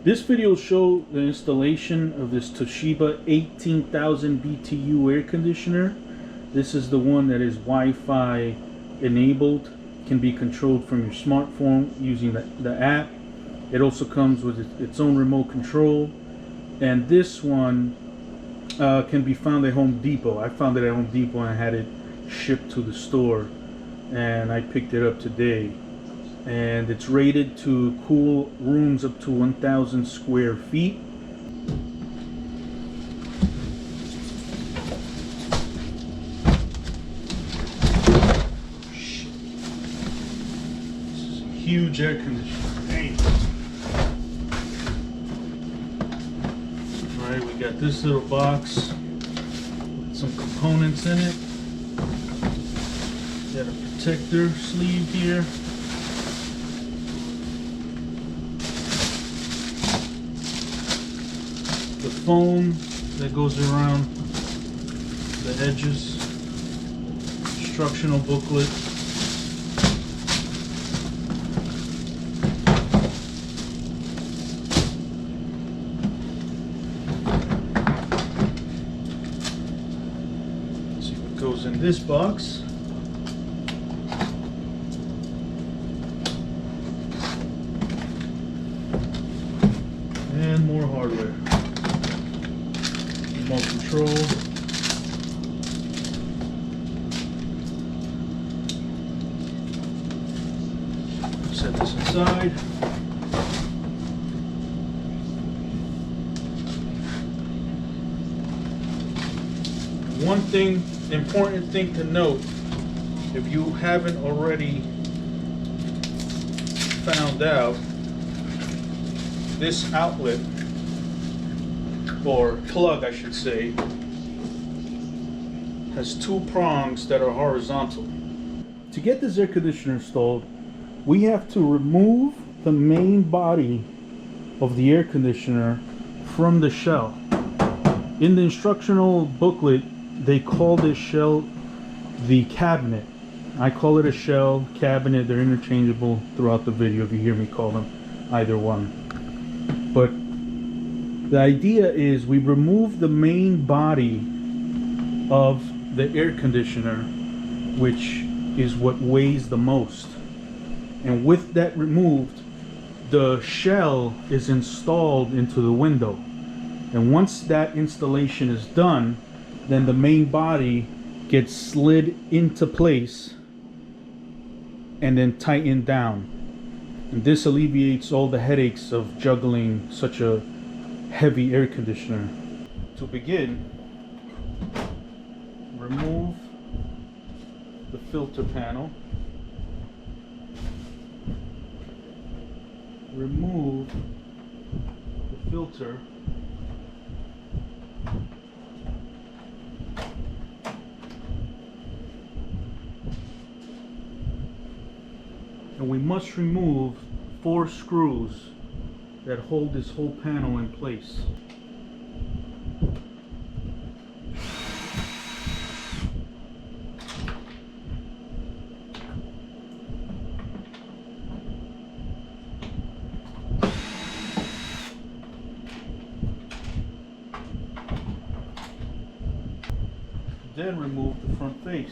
This video will show the installation of this Toshiba 18,000 BTU air conditioner. This is the one that is Wi-Fi enabled, can be controlled from your smartphone using the app. It also comes with its own remote control, and this one can be found at Home Depot. I found it at Home Depot and I had it shipped to the store, and I picked it up today. And it's rated to cool rooms up to 1,000 square feet. This is a huge air conditioner. Dang. Alright, we got this little box with some components in it. Got a protector sleeve here. The foam that goes around the edges, instructional booklet, let's see what goes in this box. And more hardware. Remote control. Set this aside. One thing, important thing to note, if you haven't already found out, this outlet, or plug I should say, has two prongs that are horizontal. To get this air conditioner installed, we have to remove the main body of the air conditioner from the shell. In the instructional booklet, they call this shell the cabinet. I call it a shell, cabinet, they're interchangeable throughout the video if you hear me call them either one. But the idea is we remove the main body of the air conditioner, which is what weighs the most. And with that removed, the shell is installed into the window. And once that installation is done, then the main body gets slid into place and then tightened down. And this alleviates all the headaches of juggling such a heavy air conditioner. To begin, remove the filter panel, remove the filter, and we must remove 4 screws that hold this whole panel in place. Then remove the front face.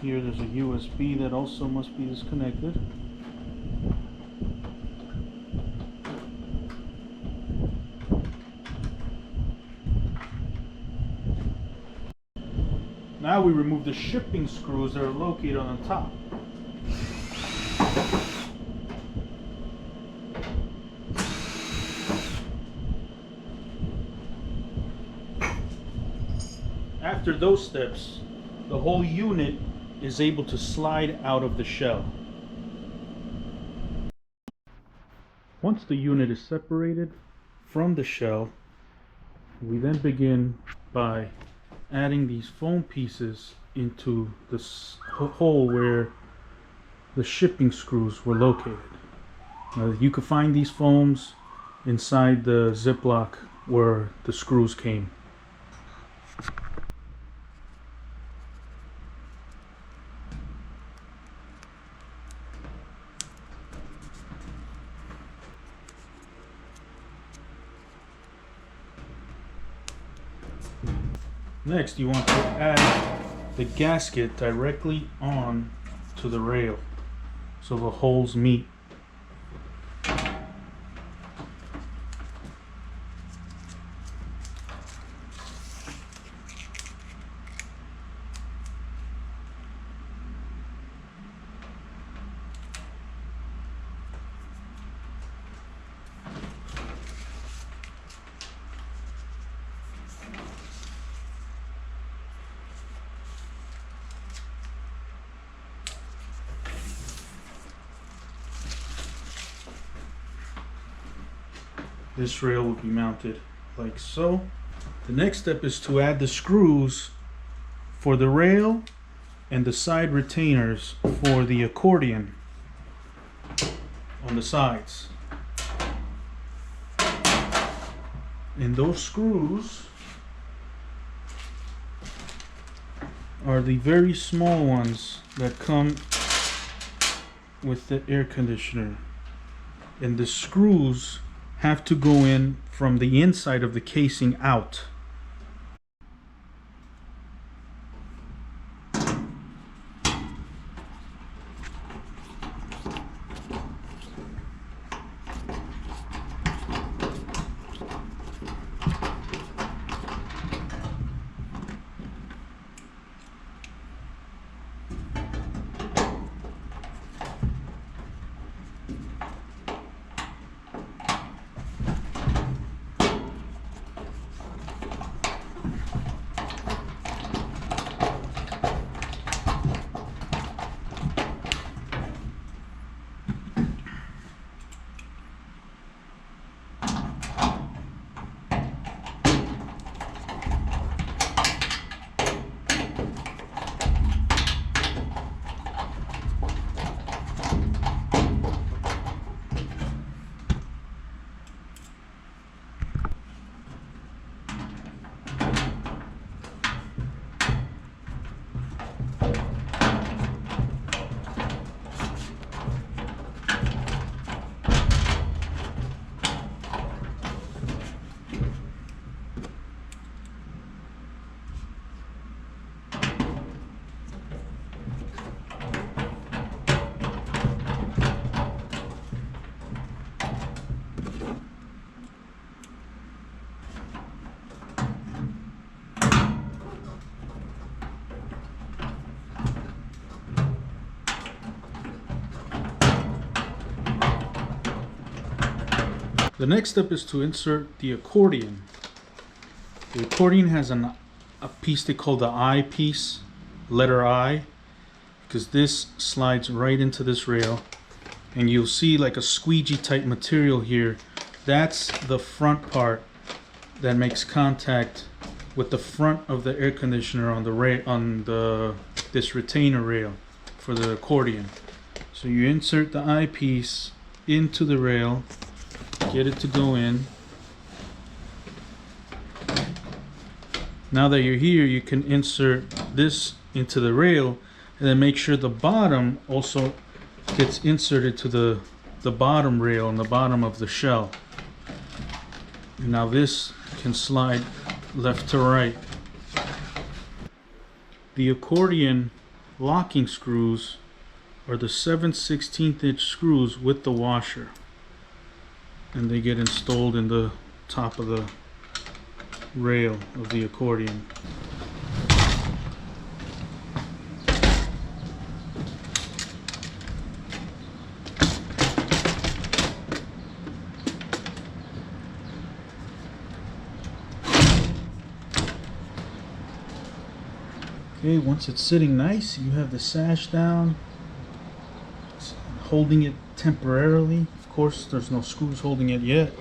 Here there's a USB that also must be disconnected. Now we remove the shipping screws that are located on the top. After those steps, the whole unit is able to slide out of the shell. Once the unit is separated from the shell. We then begin by adding these foam pieces into this hole where the shipping screws were located. Now, you can find these foams inside the Ziploc where the screws came. Next, you want to add the gasket directly on to the rail so the holes meet. This rail will be mounted like so. The next step is to add the screws for the rail and the side retainers for the accordion on the sides. And those screws are the very small ones that come with the air conditioner. And the screws have to go in from the inside of the casing out. The next step is to insert the accordion. The accordion has a piece they call the I piece, letter I, because this slides right into this rail, and you'll see like a squeegee type material here. That's the front part that makes contact with the front of the air conditioner on the this retainer rail for the accordion. So you insert the eyepiece into the rail, get it to go in. Now that you're here, you can insert this into the rail and then make sure the bottom also gets inserted to the bottom rail on the bottom of the shell. Now this can slide left to right. The accordion locking screws are the 7/16 inch screws with the washer, and they get installed in the top of the rail of the accordion. Okay, once it's sitting nice, you have the sash down, it's holding it temporarily. Of course, there's no screws holding it yet.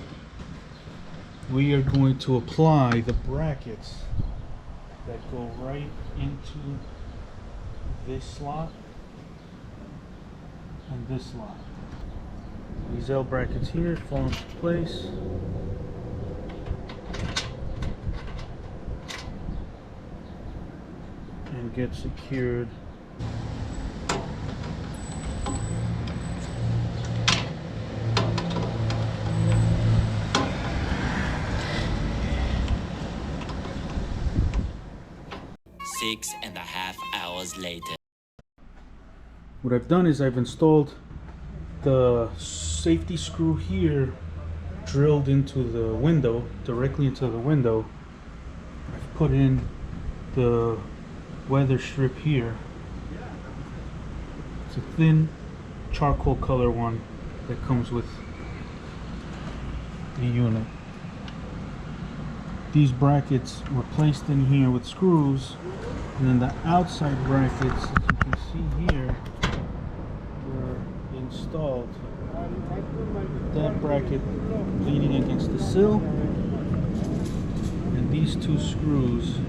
we are going to apply the brackets that go right into this slot and this slot. These L brackets here fall into place. And get secured. Six and a half hours later. What I've done is I've installed the safety screw here drilled into the window, directly into the window. I've put in the weather strip here. It's a thin charcoal color one that comes with the unit. These brackets were placed in here with screws, and then the outside brackets, as you can see here, were installed. That bracket leaning against the sill, and these two screws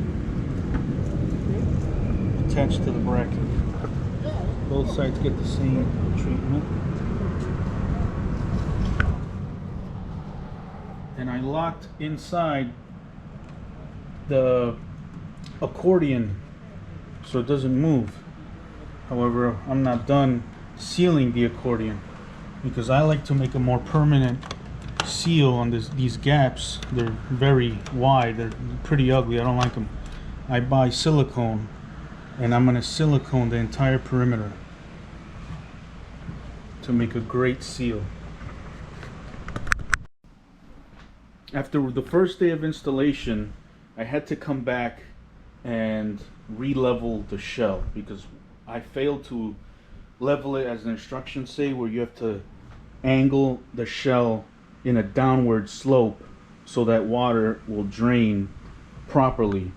attached to the bracket. Both sides get the same treatment. And I locked inside the accordion so it doesn't move. However, I'm not done sealing the accordion because I like to make a more permanent seal on these gaps. They're very wide, they're pretty ugly, I don't like them. I buy silicone, and I'm going to silicone the entire perimeter to make a great seal. After the first day of installation, I had to come back and re-level the shell because I failed to level it as the instructions say, where you have to angle the shell in a downward slope so that water will drain properly,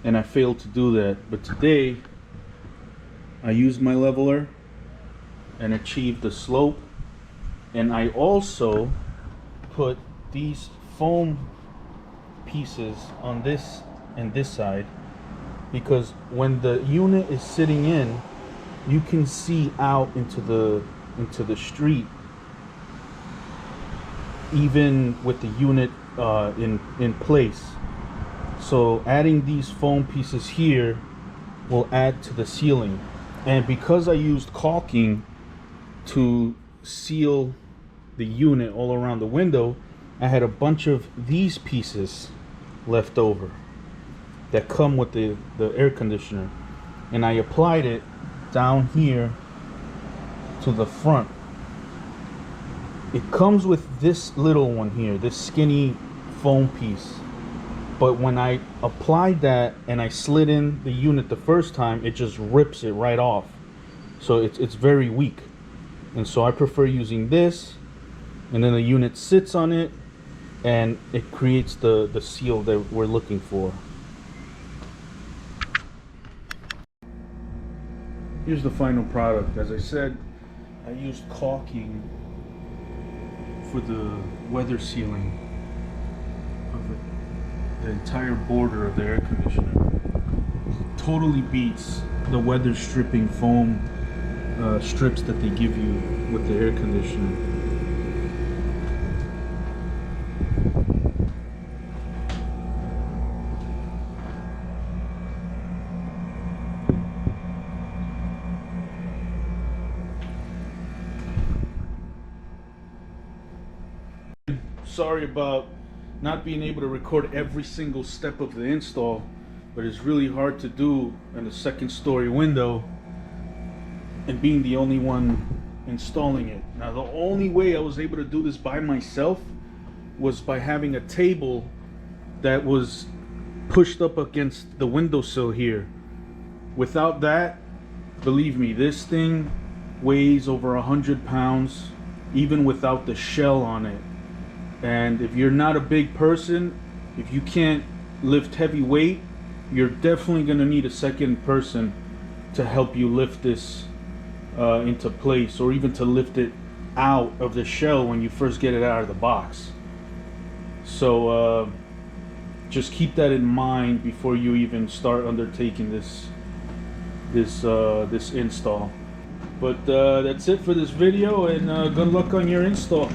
and I failed to do that. But today I used my leveler and achieved the slope, and I also put these foam pieces on this and this side because when the unit is sitting in, you can see out into the street even with the unit in place. So adding these foam pieces here will add to the sealing. And because I used caulking to seal the unit all around the window, I had a bunch of these pieces left over that come with the air conditioner, and I applied it down here to the front. It comes with this little one here, this skinny foam piece, but when I applied that and I slid in the unit the first time, it just rips it right off. So it's very weak, and so I prefer using this, and then the unit sits on it and it creates the seal that we're looking for. Here's the final product. As I said, I used caulking for the weather sealing of the entire border of the air conditioner. It totally beats the weather stripping foam strips that they give you with the air conditioner. Sorry about not being able to record every single step of the install, but it's really hard to do in a second story window and being the only one installing it. Now, the only way I was able to do this by myself was by having a table that was pushed up against the windowsill here. Without that, believe me, this thing weighs over 100 pounds even without the shell on it. And if you're not a big person, if you can't lift heavy weight, you're definitely going to need a second person to help you lift this into place, or even to lift it out of the shell when you first get it out of the box. So just keep that in mind before you even start undertaking this install. But that's it for this video, and good luck on your install.